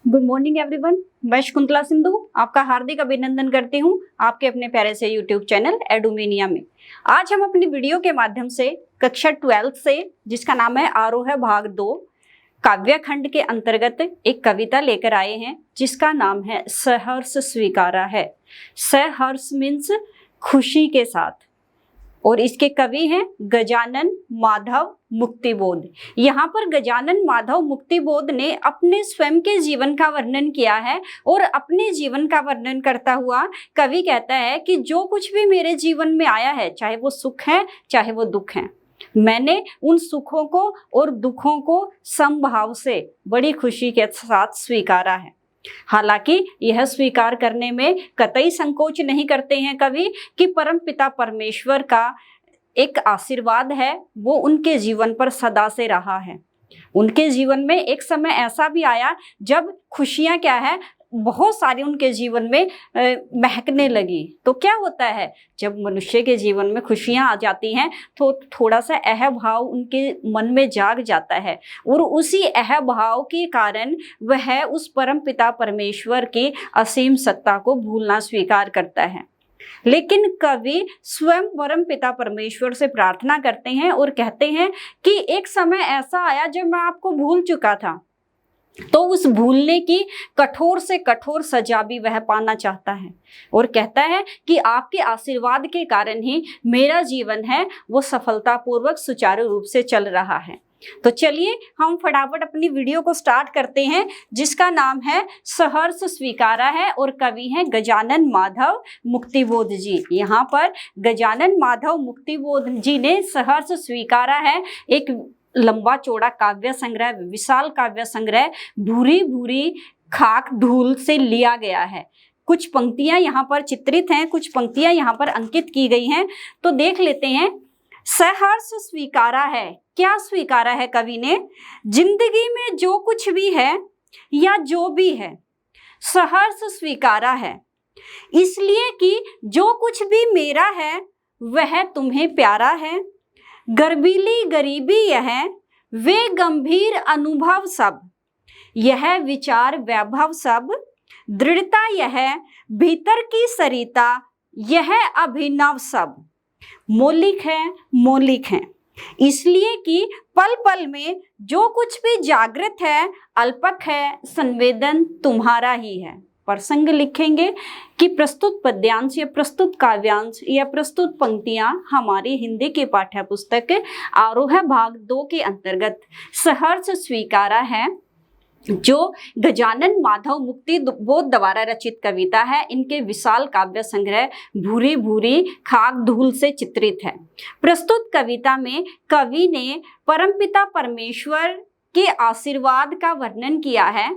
Good morning everyone. मैं शकुंतला सिंधु आपका हार्दिक अभिनंदन करती हूँ आपके अपने प्यारे से यूट्यूब चैनल एडुमिनिया में। आज हम अपनी वीडियो के माध्यम से कक्षा 12 से, जिसका नाम है आरोह भाग 2, काव्य खंड के अंतर्गत एक कविता लेकर आए हैं जिसका नाम है सहर्ष स्वीकारा है। सहर्ष मीन्स खुशी के साथ, और इसके कवि हैं गजानन माधव मुक्तिबोध। यहाँ पर गजानन माधव मुक्तिबोध ने अपने स्वयं के जीवन का वर्णन किया है, और अपने जीवन का वर्णन करता हुआ कवि कहता है कि जो कुछ भी मेरे जीवन में आया है, चाहे वो सुख है चाहे वो दुख है, मैंने उन सुखों को और दुखों को समभाव से बड़ी खुशी के साथ स्वीकारा है। हालांकि यह स्वीकार करने में कतई संकोच नहीं करते हैं कवि कि परम पिता परमेश्वर का एक आशीर्वाद है, वो उनके जीवन पर सदा से रहा है। उनके जीवन में एक समय ऐसा भी आया जब खुशियां क्या है, बहुत सारी उनके जीवन में महकने लगी। तो क्या होता है, जब मनुष्य के जीवन में खुशियां आ जाती हैं तो थोड़ा सा अह भाव उनके मन में जाग जाता है, और उसी अह भाव के कारण वह उस परम पिता परमेश्वर की असीम सत्ता को भूलना स्वीकार करता है। लेकिन कवि स्वयं परम पिता परमेश्वर से प्रार्थना करते हैं और कहते हैं कि एक समय ऐसा आया जब मैं आपको भूल चुका था, तो उस भूलने की कठोर से कठोर सजा भी वह पाना चाहता है, और कहता है कि आपके आशीर्वाद के कारण ही मेरा जीवन है वो सफलतापूर्वक सुचारू रूप से चल रहा है। तो चलिए हम फटाफट अपनी वीडियो को स्टार्ट करते हैं, जिसका नाम है सहर्ष स्वीकारा है, और कवि हैं गजानन माधव मुक्तिबोध जी। यहाँ पर गजानन माधव मुक्तिबोध जी ने सहर्ष स्वीकारा है एक लंबा चौड़ा काव्य संग्रह, विशाल काव्य संग्रह भूरी भूरी खाक धूल से लिया गया है। कुछ पंक्तियां यहाँ पर चित्रित हैं, कुछ पंक्तियां यहाँ पर अंकित की गई हैं, तो देख लेते हैं। सहर्ष स्वीकारा है, क्या स्वीकारा है कवि ने? जिंदगी में जो कुछ भी है या जो भी है, सहर्ष स्वीकारा है, इसलिए कि जो कुछ भी मेरा है वह तुम्हें प्यारा है। गर्बीली गरीबी यह वे गंभीर अनुभव सब, यह विचार वैभव सब, दृढ़ता यह भीतर की सरिता, यह अभिनव सब। मौलिक है इसलिए कि पल पल में जो कुछ भी जागृत है, अल्पक है, संवेदन तुम्हारा ही है। प्रसंग लिखेंगे कि प्रस्तुत पद्यांश या प्रस्तुत काव्यांश या प्रस्तुत पंक्तियां हमारी हिंदी की पाठ्य पुस्तक आरोह भाग 2 के अंतर्गत सहर्ष स्वीकारा है, जो गजानन माधव मुक्तिबोध द्वारा रचित कविता है। इनके विशाल काव्य संग्रह भूरी भूरी खाक धूल से चित्रित है। प्रस्तुत कविता में कवि ने परमपिता परमेश्वर के आशीर्वाद का वर्णन किया है,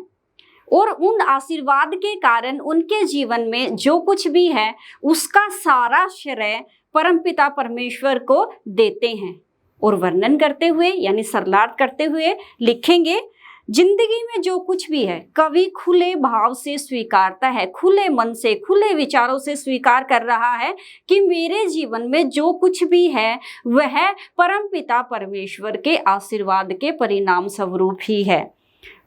और उन आशीर्वाद के कारण उनके जीवन में जो कुछ भी है उसका सारा श्रेय परमपिता परमेश्वर को देते हैं। और वर्णन करते हुए यानी सरलार्थ करते हुए लिखेंगे, जिंदगी में जो कुछ भी है कवि खुले भाव से स्वीकारता है, खुले मन से, खुले विचारों से स्वीकार कर रहा है कि मेरे जीवन में जो कुछ भी है वह परमपिता परमेश्वर के आशीर्वाद के परिणाम स्वरूप ही है।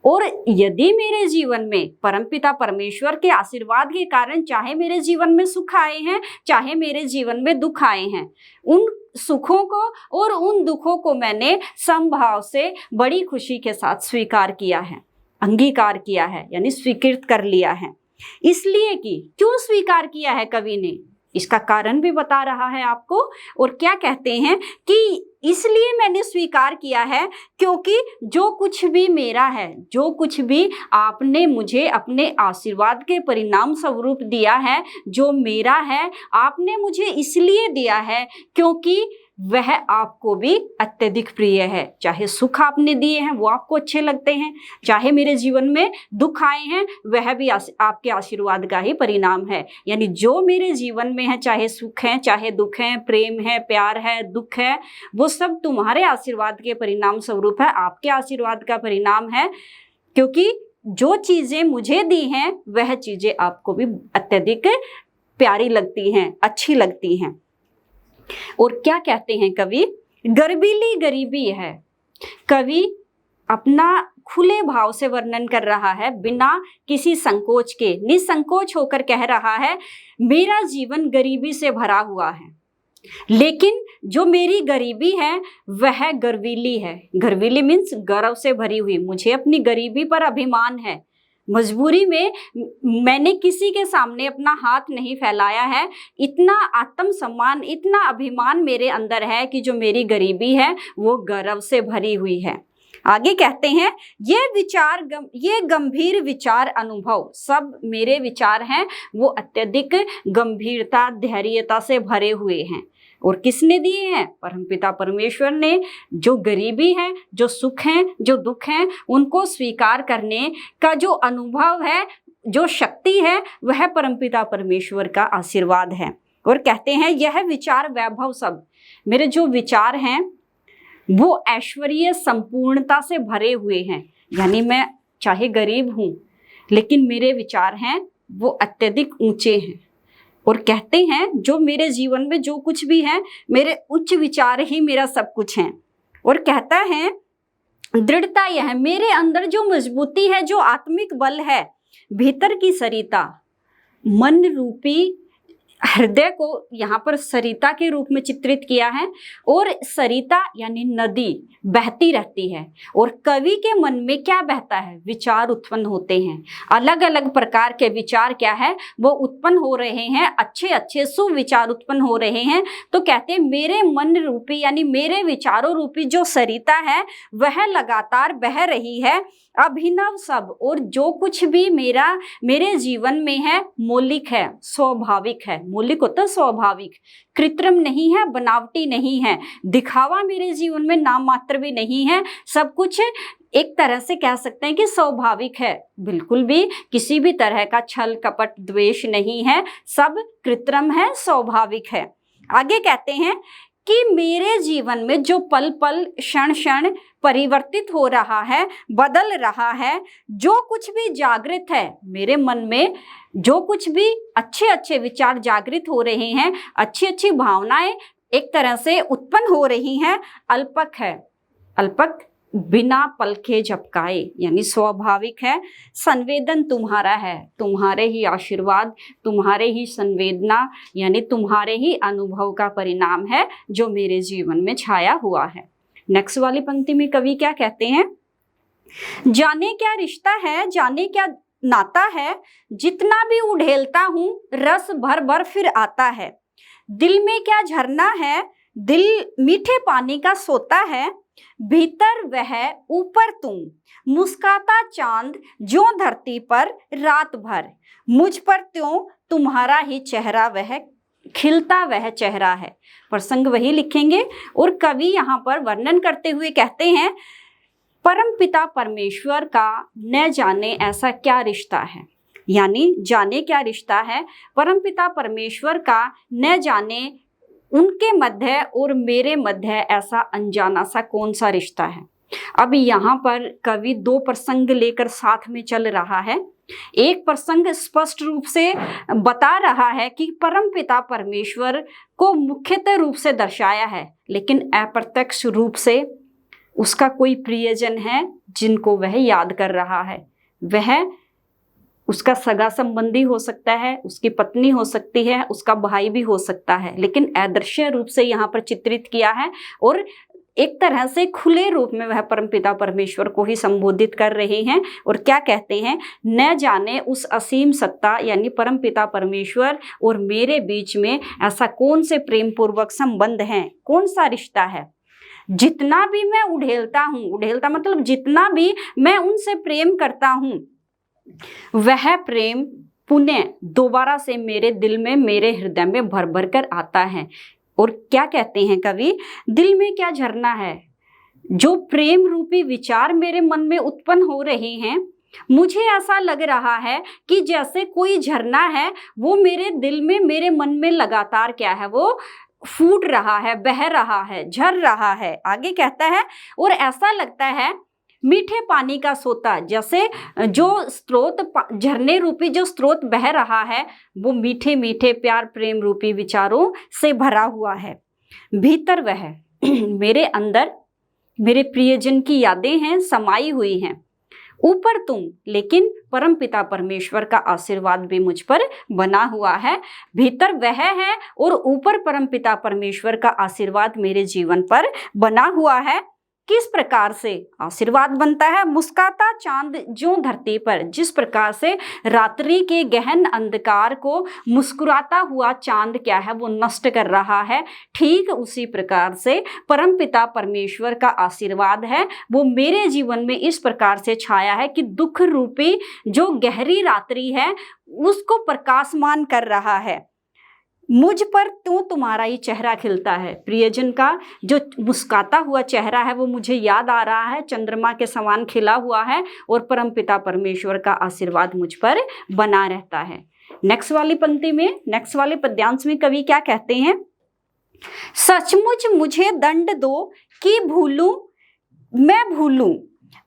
और यदि मेरे जीवन में परमपिता परमेश्वर के आशीर्वाद के कारण चाहे मेरे जीवन में सुख आए हैं चाहे मेरे जीवन में दुख आए हैं, उन सुखों को और उन दुखों को मैंने समभाव से बड़ी खुशी के साथ स्वीकार किया है, अंगीकार किया है, यानी स्वीकृत कर लिया है। इसलिए कि क्यों स्वीकार किया है कवि ने, इसका कारण भी बता रहा है आपको। और क्या कहते हैं कि इसलिए मैंने स्वीकार किया है क्योंकि जो कुछ भी मेरा है, जो कुछ भी आपने मुझे अपने आशीर्वाद के परिणाम स्वरूप दिया है, जो मेरा है आपने मुझे इसलिए दिया है क्योंकि वह आपको भी अत्यधिक प्रिय है। चाहे सुख आपने दिए हैं वो आपको अच्छे लगते हैं, चाहे मेरे जीवन में दुख आए हैं वह भी आपके आशीर्वाद का ही परिणाम है। यानी जो मेरे जीवन में है, चाहे सुख है चाहे दुख है, प्रेम है, प्यार है, दुख है, वो सब तुम्हारे आशीर्वाद के परिणाम स्वरूप है, आपके आशीर्वाद का परिणाम है। क्योंकि जो चीजें मुझे दी हैं वह चीजें आपको भी अत्यधिक प्यारी लगती हैं, अच्छी लगती हैं। और क्या कहते हैं कवि, गर्बीली गरीबी है। कवि अपना खुले भाव से वर्णन कर रहा है, बिना किसी संकोच के, निसंकोच होकर कह रहा है मेरा जीवन गरीबी से भरा हुआ है, लेकिन जो मेरी गरीबी है वह गर्वीली है। गर्वीली मीन्स गर्व से भरी हुई। मुझे अपनी गरीबी पर अभिमान है। मजबूरी में मैंने किसी के सामने अपना हाथ नहीं फैलाया है। इतना आत्मसम्मान, इतना अभिमान मेरे अंदर है कि जो मेरी गरीबी है वो गर्व से भरी हुई है। आगे कहते हैं ये गंभीर विचार अनुभव, सब मेरे विचार हैं वो अत्यधिक गंभीरता, धैर्यता से भरे हुए हैं। और किसने दिए हैं? परमपिता परमेश्वर ने। जो गरीबी है, जो सुख है, जो दुख है, उनको स्वीकार करने का जो अनुभव है, जो शक्ति है, वह परमपिता परमेश्वर का आशीर्वाद है। और कहते हैं यह विचार वैभव सब, मेरे जो विचार हैं वो ऐश्वर्य संपूर्णता से भरे हुए हैं। यानी मैं चाहे गरीब हूँ लेकिन मेरे विचार हैं वो अत्यधिक ऊंचे हैं। और कहते हैं जो मेरे जीवन में जो कुछ भी है, मेरे उच्च विचार ही मेरा सब कुछ है। और कहता है दृढ़ता यह, मेरे अंदर जो मजबूती है, जो आत्मिक बल है, भीतर की सरिता, मन रूपी हृदय को यहाँ पर सरिता के रूप में चित्रित किया है। और सरिता यानी नदी बहती रहती है। और कवि के मन में क्या बहता है? विचार उत्पन्न होते हैं। अलग अलग प्रकार के विचार क्या है वो उत्पन्न हो रहे हैं, अच्छे अच्छे सुविचार उत्पन्न हो रहे हैं। तो कहते हैं मेरे मन रूपी यानी मेरे विचारों रूपी जो सरिता है वह लगातार बह रही है, अभिनव सब। और जो कुछ भी मेरे जीवन में है मौलिक है, स्वाभाविक है। मौलिक होता है स्वाभाविक, कृत्रिम नहीं है, बनावटी नहीं है, दिखावा मेरे जीवन में नाम मात्र भी नहीं है। सब कुछ एक तरह से कह सकते हैं कि स्वाभाविक है। बिल्कुल भी किसी भी तरह का छल कपट द्वेष नहीं है, सब कृत्रिम है, स्वाभाविक है। आगे कहते हैं कि मेरे जीवन में जो पल पल क्षण क्षण परिवर्तित हो रहा है, बदल रहा है, जो कुछ भी जागृत है मेरे मन में, जो कुछ भी अच्छे अच्छे विचार जागृत हो रहे हैं, अच्छी अच्छी भावनाएं एक तरह से उत्पन्न हो रही हैं, अल्पक है। अल्पक बिना पलके झपकाए यानी स्वाभाविक है। संवेदन तुम्हारा है, तुम्हारे ही आशीर्वाद, तुम्हारे ही संवेदना यानी तुम्हारे ही अनुभव का परिणाम है जो मेरे जीवन में छाया हुआ है। नेक्स्ट वाली पंक्ति में कवि क्या कहते हैं? जाने क्या रिश्ता है, जाने क्या नाता है, जितना भी उड़ेलता हूँ रस भर भर फिर आता है। दिल में क्या झरना है, दिल मीठे पानी का सोता है, भीतर वह ऊपर तुम, मुस्काता चांद जो धरती पर रात भर, मुझ पर त्यों तुम्हारा ही चेहरा वह खिलता वह चेहरा है। प्रसंग वही लिखेंगे। और कवि यहाँ पर वर्णन करते हुए कहते हैं परम पिता परमेश्वर का न जाने ऐसा क्या रिश्ता है, यानी जाने क्या रिश्ता है परम पिता परमेश्वर का न जाने उनके मध्य और मेरे मध्य ऐसा अनजाना सा कौन सा रिश्ता है। अब यहाँ पर कवि दो प्रसंग लेकर साथ में चल रहा है। एक प्रसंग स्पष्ट रूप से बता रहा है कि परम पिता परमेश्वर को मुख्यतः रूप से दर्शाया है, लेकिन अप्रत्यक्ष रूप से उसका कोई प्रियजन है जिनको वह याद कर रहा है। वह उसका सगा संबंधी हो सकता है, उसकी पत्नी हो सकती है, उसका भाई भी हो सकता है, लेकिन अदृश्य रूप से यहाँ पर चित्रित किया है। और एक तरह से खुले रूप में वह परमपिता परमेश्वर को ही संबोधित कर रहे हैं। और क्या कहते हैं? न जाने उस असीम सत्ता यानी परमपिता परमेश्वर और मेरे बीच में ऐसा कौन से प्रेम पूर्वक संबंध है, कौन सा रिश्ता है। जितना भी मैं उड़ेलता हूँ, उड़ेलता मतलब जितना भी मैं उनसे प्रेम करता हूँ, वह प्रेम पुनः दोबारा से मेरे दिल में, मेरे हृदय में भर भर कर आता है। और क्या कहते हैं कवि? दिल में क्या झरना है, जो प्रेम रूपी विचार मेरे मन में उत्पन्न हो रहे हैं, मुझे ऐसा लग रहा है कि जैसे कोई झरना है वो मेरे दिल में, मेरे मन में लगातार क्या है, वो फूट रहा है, बह रहा है, झर रहा है। आगे कहता है और ऐसा लगता है मीठे पानी का सोता, जैसे जो स्रोत झरने रूपी जो स्रोत बह रहा है वो मीठे मीठे प्यार प्रेम रूपी विचारों से भरा हुआ है। भीतर वह मेरे अंदर मेरे प्रियजन की यादें हैं, समाई हुई हैं। ऊपर तुम, लेकिन परमपिता परमेश्वर का आशीर्वाद भी मुझ पर बना हुआ है। भीतर वह है और ऊपर परमपिता परमेश्वर का आशीर्वाद मेरे जीवन पर बना हुआ है। किस प्रकार से आशीर्वाद बनता है? मुस्काता चांद ज्यों धरती पर, जिस प्रकार से रात्रि के गहन अंधकार को मुस्कुराता हुआ चांद क्या है, वो नष्ट कर रहा है, ठीक उसी प्रकार से परमपिता परमेश्वर का आशीर्वाद है, वो मेरे जीवन में इस प्रकार से छाया है कि दुख रूपी जो गहरी रात्रि है उसको प्रकाशमान कर रहा है। मुझ पर तो तुम्हारा ही चेहरा खिलता है। प्रियजन का जो मुस्काता हुआ चेहरा है वो मुझे याद आ रहा है, चंद्रमा के समान खिला हुआ है और परमपिता परमेश्वर का आशीर्वाद मुझ पर बना रहता है। नेक्स्ट वाली पंक्ति में, नेक्स्ट वाले पद्यांश में कवि क्या कहते हैं? सचमुच मुझे दंड दो कि भूलूं मैं भूलूं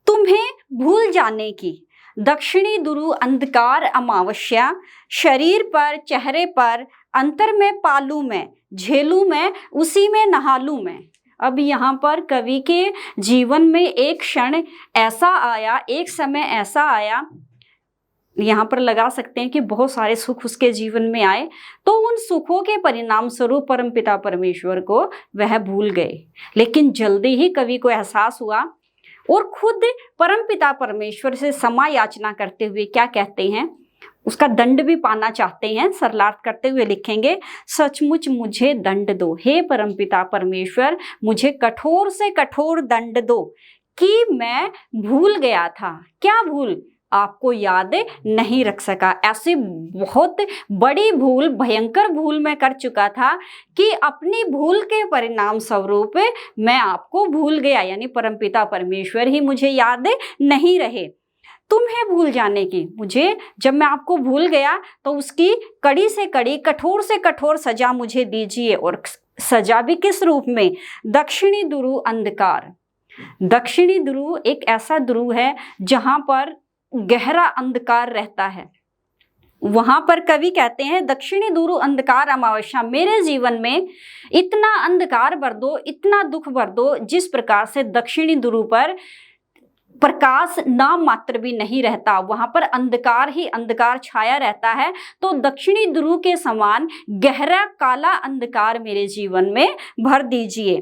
तुम्हें भूल जाने की। दक्षिणी दुरु अंधकार अमावस्या, शरीर पर चेहरे पर अंतर में पालू मैं, झेलू मैं उसी में नहालू मैं। अब यहाँ पर कवि के जीवन में एक क्षण ऐसा आया, एक समय ऐसा आया, यहाँ पर लगा सकते हैं कि बहुत सारे सुख उसके जीवन में आए, तो उन सुखों के परिणाम स्वरूप परमपिता परमेश्वर को वह भूल गए। लेकिन जल्दी ही कवि को एहसास हुआ और खुद परमपिता परमेश्वर से क्षमा याचना करते हुए क्या कहते हैं? उसका दंड भी पाना चाहते हैं। सरलार्थ करते हुए लिखेंगे, सचमुच मुझे दंड दो, हे परमपिता परमेश्वर मुझे कठोर से कठोर दंड दो कि मैं भूल गया था। क्या भूल? आपको याद नहीं रख सका। ऐसी बहुत बड़ी भूल, भयंकर भूल मैं कर चुका था कि अपनी भूल के परिणाम स्वरूप मैं आपको भूल गया, यानी परमपिता परमेश्वर ही मुझे याद नहीं रहे। तुम्हें भूल जाने की, मुझे जब मैं आपको भूल गया तो उसकी कड़ी से कड़ी, कठोर से कठोर सजा मुझे दीजिए। और सजा भी किस रूप में? दक्षिणी दुरु अंधकार। दक्षिणी दुरु एक ऐसा दुरु है जहां पर गहरा अंधकार रहता है। वहां पर कवि कहते हैं, दक्षिणी दुरु अंधकार अमावस्या, मेरे जीवन में इतना अंधकार भर दो, इतना दुख भर दो, जिस प्रकार से दक्षिणी दुरु पर प्रकाश नाम मात्र भी नहीं रहता, वहां पर अंधकार ही अंधकार छाया रहता है। तो दक्षिणी ध्रुव के समान गहरा काला अंधकार मेरे जीवन में भर दीजिए।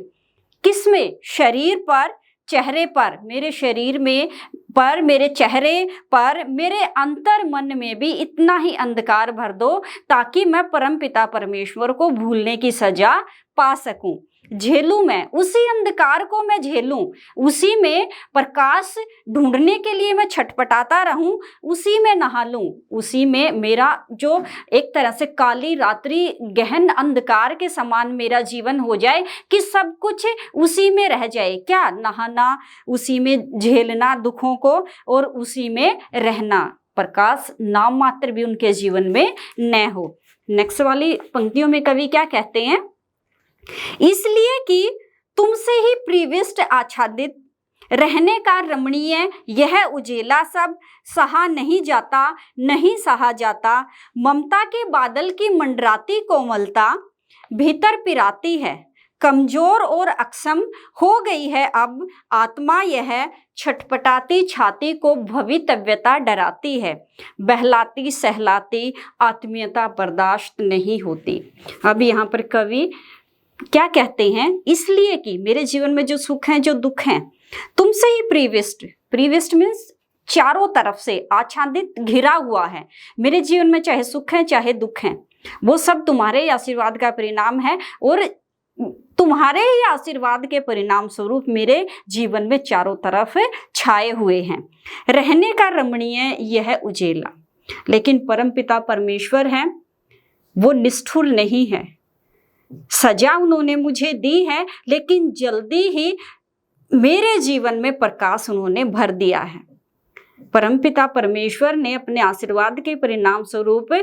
किसमें? शरीर पर, चेहरे पर, मेरे शरीर में पर, मेरे चेहरे पर, मेरे अंतर मन में भी इतना ही अंधकार भर दो ताकि मैं परमपिता परमेश्वर को भूलने की सजा पा सकूं। झेलूं मैं, उसी अंधकार को मैं झेलूं, उसी में प्रकाश ढूंढने के लिए मैं छटपटाता रहूं, उसी में नहा लूं, उसी में मेरा जो एक तरह से काली रात्रि गहन अंधकार के समान मेरा जीवन हो जाए कि सब कुछ उसी में रह जाए। क्या? नहाना, उसी में झेलना दुखों को और उसी में रहना, प्रकाश नाम मात्र भी उनके जीवन में न हो। नेक्स्ट वाली पंक्तियों में कवि क्या कहते हैं? इसलिए कि तुमसे ही प्रीविष्ट आच्छादित रहने का रमणीय यह उजेला सब सहा नहीं जाता, नहीं सहा जाता। ममता के बादल की मंडराती कोमलता भीतर पिराती है, कमजोर और अक्षम हो गई है अब आत्मा, यह छटपटाती छाती को भवितव्यता डराती है, बहलाती सहलाती आत्मीयता बर्दाश्त नहीं होती। अब यहाँ पर कवि क्या कहते हैं? इसलिए कि मेरे जीवन में जो सुख हैं, जो दुख हैं, तुमसे ही प्रीविष्ट, प्रीविष्ट मीन्स चारों तरफ से आच्छादित, घिरा हुआ है। मेरे जीवन में चाहे सुख है चाहे दुख है, वो सब तुम्हारे आशीर्वाद का परिणाम है और तुम्हारे ही आशीर्वाद के परिणाम स्वरूप मेरे जीवन में चारों तरफ छाए हुए हैं। रहने का रमणीय यह उजेला। लेकिन परमपिता परमेश्वर है, वो निष्ठुर नहीं है। सजा उन्होंने मुझे दी है, लेकिन जल्दी ही मेरे जीवन में प्रकाश उन्होंने भर दिया है। परमपिता परमेश्वर ने अपने आशीर्वाद के परिणाम स्वरूप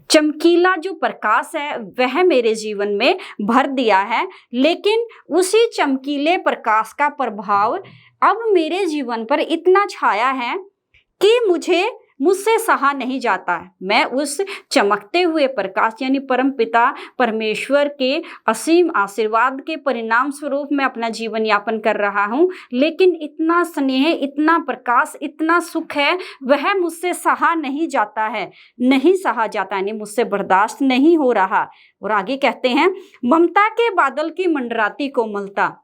चमकीला जो प्रकाश है वह मेरे जीवन में भर दिया है। लेकिन उसी चमकीले प्रकाश का प्रभाव अब मेरे जीवन पर इतना छाया है कि मुझे मुझसे सहा नहीं जाता है। मैं उस चमकते हुए प्रकाश यानी परम पिता परमेश्वर के असीम आशीर्वाद के परिणाम स्वरूप मैं अपना जीवन यापन कर रहा हूँ, लेकिन इतना स्नेह, इतना प्रकाश, इतना सुख है, वह मुझसे सहा नहीं जाता है, नहीं सहा जाता, यानी मुझसे बर्दाश्त नहीं हो रहा। और आगे कहते हैं, ममता के बादल की मंडराती कोमलता,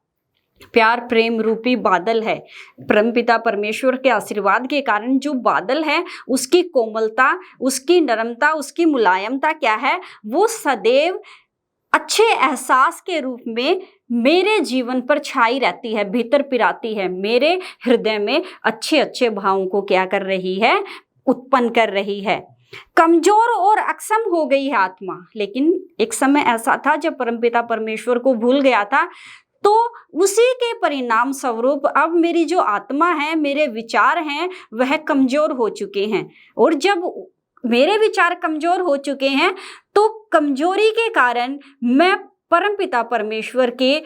प्यार प्रेम रूपी बादल है। परमपिता परमेश्वर के आशीर्वाद के कारण जो बादल है उसकी कोमलता, उसकी नरमता, उसकी मुलायमता क्या है, वो सदैव अच्छे एहसास के रूप में मेरे जीवन पर छाई रहती है, भीतर पिराती है, मेरे हृदय में अच्छे अच्छे भावों को क्या कर रही है, उत्पन्न कर रही है। कमजोर और अक्षम हो गई है आत्मा, लेकिन एक समय ऐसा था जब परमपिता परमेश्वर को भूल गया था, तो उसी के परिणाम स्वरूप अब मेरी जो आत्मा है, मेरे विचार हैं, वह कमजोर हो चुके हैं। और जब मेरे विचार कमजोर हो चुके हैं तो कमजोरी के कारण मैं परमपिता परमेश्वर के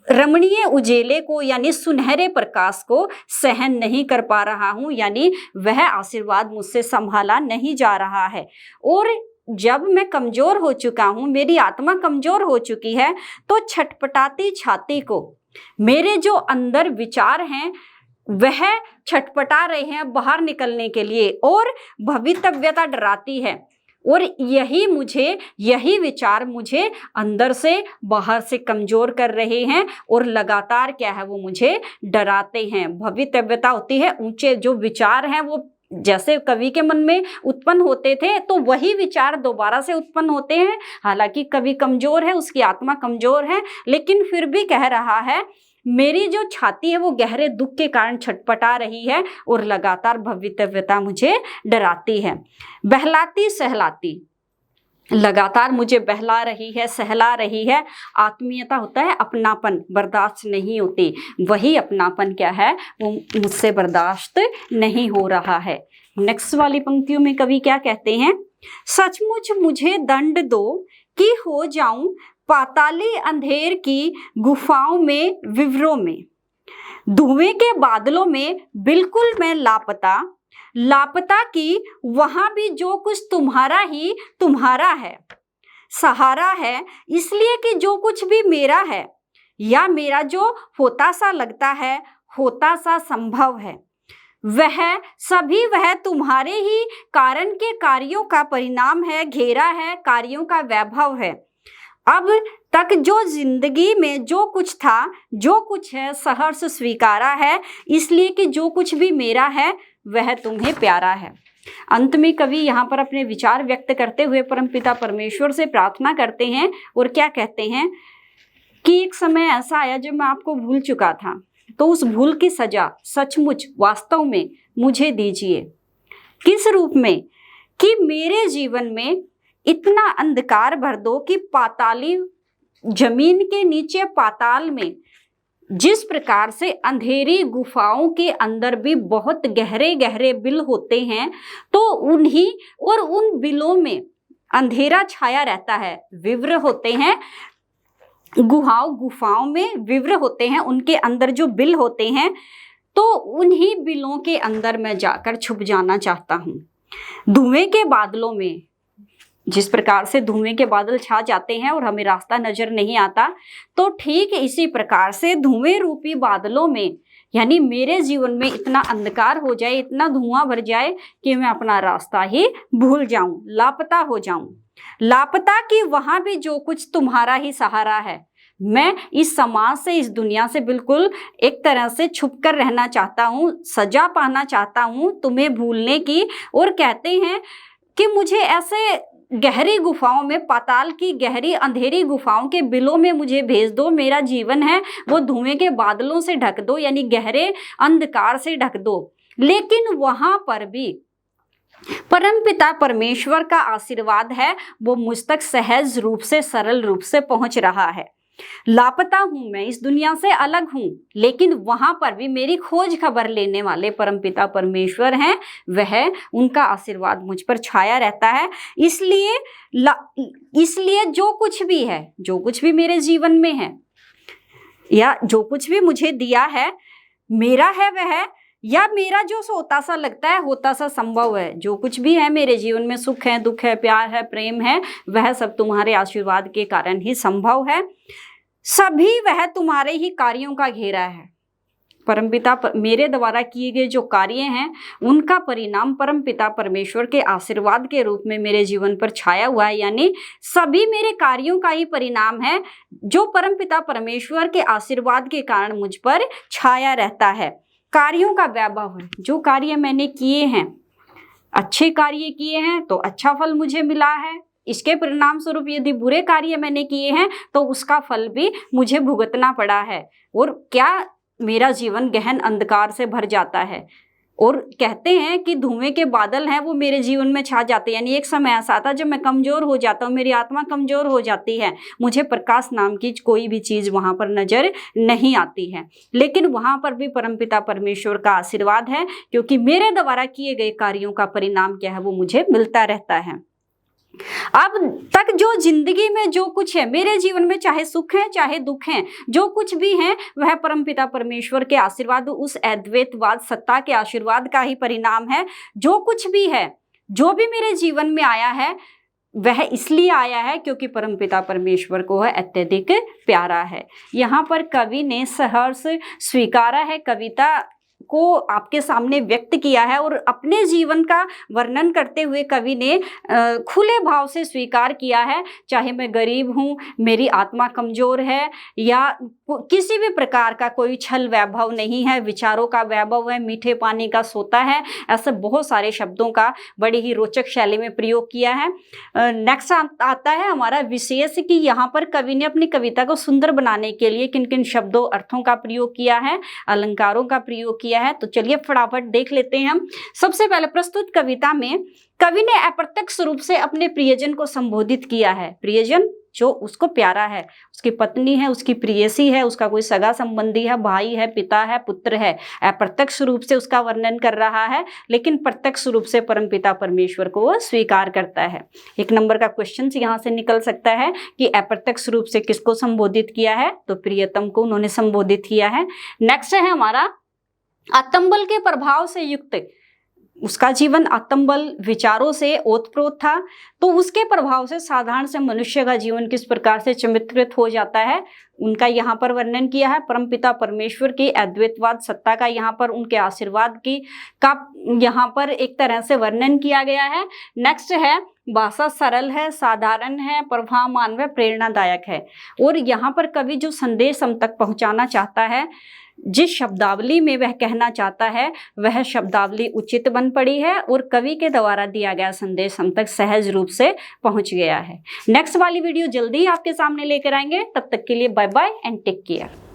रमणीय उजेले को यानी सुनहरे प्रकाश को सहन नहीं कर पा रहा हूं, यानी वह आशीर्वाद मुझसे संभाला नहीं जा रहा है। और जब मैं कमजोर हो चुका हूं, मेरी आत्मा कमजोर हो चुकी है, तो छटपटाती छाती को मेरे जो अंदर विचार हैं वह छटपटा रहे हैं बाहर निकलने के लिए, और भवितव्यता डराती है। और यही विचार मुझे अंदर से बाहर से कमजोर कर रहे हैं, और लगातार क्या है, वो मुझे डराते हैं। भवितव्यता होती है, ऊंचे जो विचार हैं वो जैसे कवि के मन में उत्पन्न होते थे तो वही विचार दोबारा से उत्पन्न होते हैं। हालांकि कवि कमजोर है, उसकी आत्मा कमजोर है, लेकिन फिर भी कह रहा है मेरी जो छाती है वो गहरे दुख के कारण छटपटा रही है, और लगातार भवितव्यता मुझे डराती है। बहलाती सहलाती, लगातार मुझे बहला रही है, सहला रही है। आत्मीयता होता है अपनापन, बर्दाश्त नहीं होती, वही अपनापन क्या है, वो मुझसे बर्दाश्त नहीं हो रहा है। नेक्स्ट वाली पंक्तियों में कवि क्या कहते हैं, सचमुच मुझे दंड दो कि हो जाऊं पाताली अंधेर की गुफाओं में, विवरों में, धुएं के बादलों में बिल्कुल मैं लापता, लापता की वहां भी जो कुछ तुम्हारा ही तुम्हारा है, सहारा है, इसलिए कि जो कुछ भी मेरा है या मेरा जो होता सा लगता है, होता सा संभव है, वह सभी वह तुम्हारे ही कारण के कार्यों का परिणाम है, घेरा है, कार्यों का वैभव है। अब तक जो जिंदगी में जो कुछ था, जो कुछ है, सहर्ष स्वीकारा है, इसलिए कि जो कुछ भी मेरा है वह तुम्हें प्यारा है। अंत में कवि यहाँ पर अपने विचार व्यक्त करते हुए परमपिता परमेश्वर से प्रार्थना करते हैं, और क्या कहते हैं कि एक समय ऐसा आया जब मैं आपको भूल चुका था, तो उस भूल की सजा सचमुच वास्तव में मुझे दीजिए। किस रूप में, कि मेरे जीवन में इतना अंधकार भर दो कि पाताली, जमीन के नीचे पाताल में जिस प्रकार से अंधेरी गुफाओं के अंदर भी बहुत गहरे गहरे बिल होते हैं, तो उन्हीं और उन बिलों में अंधेरा छाया रहता है, विव्र होते हैं, गुफाओं में विव्र होते हैं, उनके अंदर जो बिल होते हैं, तो उन्हीं बिलों के अंदर मैं जाकर छुप जाना चाहता हूँ। धुएं के बादलों में, जिस प्रकार से धुएं के बादल छा जाते हैं और हमें रास्ता नजर नहीं आता, तो ठीक इसी प्रकार से धुएं रूपी बादलों में, यानी मेरे जीवन में इतना अंधकार हो जाए, इतना धुआं भर जाए कि मैं अपना रास्ता ही भूल जाऊं, लापता हो जाऊं। लापता कि वहां भी जो कुछ तुम्हारा ही सहारा है। मैं इस समाज से, इस दुनिया से बिल्कुल एक तरह से छुप कर रहना चाहता हूँ, सजा पाना चाहता हूँ तुम्हें भूलने की। और कहते हैं कि मुझे ऐसे गहरी गुफाओं में, पाताल की गहरी अंधेरी गुफाओं के बिलों में मुझे भेज दो। मेरा जीवन है वो धुएं के बादलों से ढक दो, यानी गहरे अंधकार से ढक दो। लेकिन वहां पर भी परमपिता परमेश्वर का आशीर्वाद है, वो मुझ तक सहज रूप से, सरल रूप से पहुंच रहा है। लापता हूं मैं, इस दुनिया से अलग हूं, लेकिन वहां पर भी मेरी खोज खबर लेने वाले परमपिता परमेश्वर हैं, वह, उनका आशीर्वाद मुझ पर छाया रहता है। इसलिए जो कुछ भी है, जो कुछ भी मेरे जीवन में है, या जो कुछ भी मुझे दिया है, मेरा है वह, या मेरा जो होता सा लगता है होता सा संभव है। जो कुछ भी है मेरे जीवन में, सुख है, दुख है, प्यार है, प्रेम है, वह सब तुम्हारे आशीर्वाद के कारण ही संभव है। सभी वह तुम्हारे ही कार्यों का घेरा है। परमपिता मेरे द्वारा किए गए जो कार्य हैं उनका परिणाम परमपिता परमेश्वर के आशीर्वाद के रूप में मेरे जीवन पर छाया हुआ है। यानी सभी मेरे कार्यों का ही परिणाम है जो परमपिता परमेश्वर के आशीर्वाद के कारण मुझ पर छाया रहता है। कार्यों का वैभव है, जो कार्य मैंने किए हैं, अच्छे कार्य किए हैं तो अच्छा फल मुझे मिला है। इसके परिणाम स्वरूप यदि बुरे कार्य मैंने किए हैं तो उसका फल भी मुझे भुगतना पड़ा है। और क्या मेरा जीवन गहन अंधकार से भर जाता है। और कहते हैं कि धुएं के बादल हैं वो मेरे जीवन में छा जाते हैं। यानी एक समय ऐसा आता है जब मैं कमजोर हो जाता हूँ, मेरी आत्मा कमजोर हो जाती है, मुझे प्रकाश नाम की कोई भी चीज वहां पर नजर नहीं आती है। लेकिन वहां पर भी परमपिता परमेश्वर का आशीर्वाद है, क्योंकि मेरे द्वारा किए गए कार्यों का परिणाम क्या है वो मुझे मिलता रहता है। अब तक जो जिंदगी में जो कुछ है मेरे जीवन में, चाहे सुख है चाहे दुख है, जो कुछ भी है वह परमपिता परमेश्वर के आशीर्वाद, उस अद्वैतवाद सत्ता के आशीर्वाद का ही परिणाम है। जो कुछ भी है, जो भी मेरे जीवन में आया है वह इसलिए आया है क्योंकि परमपिता परमेश्वर को वह अत्यधिक प्यारा है। यहाँ पर कवि ने सहर्ष स्वीकारा है, कविता को आपके सामने व्यक्त किया है और अपने जीवन का वर्णन करते हुए कवि ने खुले भाव से स्वीकार किया है। चाहे मैं गरीब हूँ, मेरी आत्मा कमजोर है, या किसी भी प्रकार का कोई छल वैभव नहीं है, विचारों का वैभव है, मीठे पानी का सोता है, ऐसे बहुत सारे शब्दों का बड़ी ही रोचक शैली में प्रयोग किया है। नेक्स्ट आता है हमारा विशेष कि यहाँ पर कवि ने अपनी कविता को सुंदर बनाने के लिए किन किन शब्दों अर्थों का प्रयोग किया है, अलंकारों का प्रयोग किया है। तो चलिए फटाफट देख लेते हैं हम। सबसे पहले प्रस्तुत कविता में कवि ने अप्रत्यक्ष रूप से अपने प्रियजन को संबोधित किया है। प्रियजन जो उसको प्यारा है, उसकी पत्नी है, उसकी प्रियसी है, उसका कोई सगा संबंधी है, भाई है, पिता है, पुत्र है। अप्रत्यक्ष रूप से उसका वर्णन कर रहा है, लेकिन प्रत्यक्ष रूप से परमपिता परमेश्वर को वह स्वीकार करता है। एक नंबर का क्वेश्चन यहाँ से निकल सकता है कि अप्रत्यक्ष रूप से किसको संबोधित किया है, तो प्रियतम को उन्होंने संबोधित किया है। नेक्स्ट है हमारा आत्मबल के प्रभाव से युक्त। उसका जीवन आत्मबल विचारों से ओतप्रोत था, तो उसके प्रभाव से साधारण से मनुष्य का जीवन किस प्रकार से चमत्कृत हो जाता है उनका यहाँ पर वर्णन किया है। परमपिता परमेश्वर की अद्वैतवाद सत्ता का यहाँ पर, उनके आशीर्वाद की का यहाँ पर एक तरह से वर्णन किया गया है। नेक्स्ट है भाषा सरल है, साधारण है, प्रभावमान व प्रेरणादायक है। और यहाँ पर कवि जो संदेश हम तक पहुँचाना चाहता है, जिस शब्दावली में वह कहना चाहता है वह शब्दावली उचित बन पड़ी है और कवि के द्वारा दिया गया संदेश हम तक सहज रूप से पहुंच गया है। नेक्स्ट वाली वीडियो जल्दी ही आपके सामने लेकर आएंगे, तब तक के लिए bye bye and take care.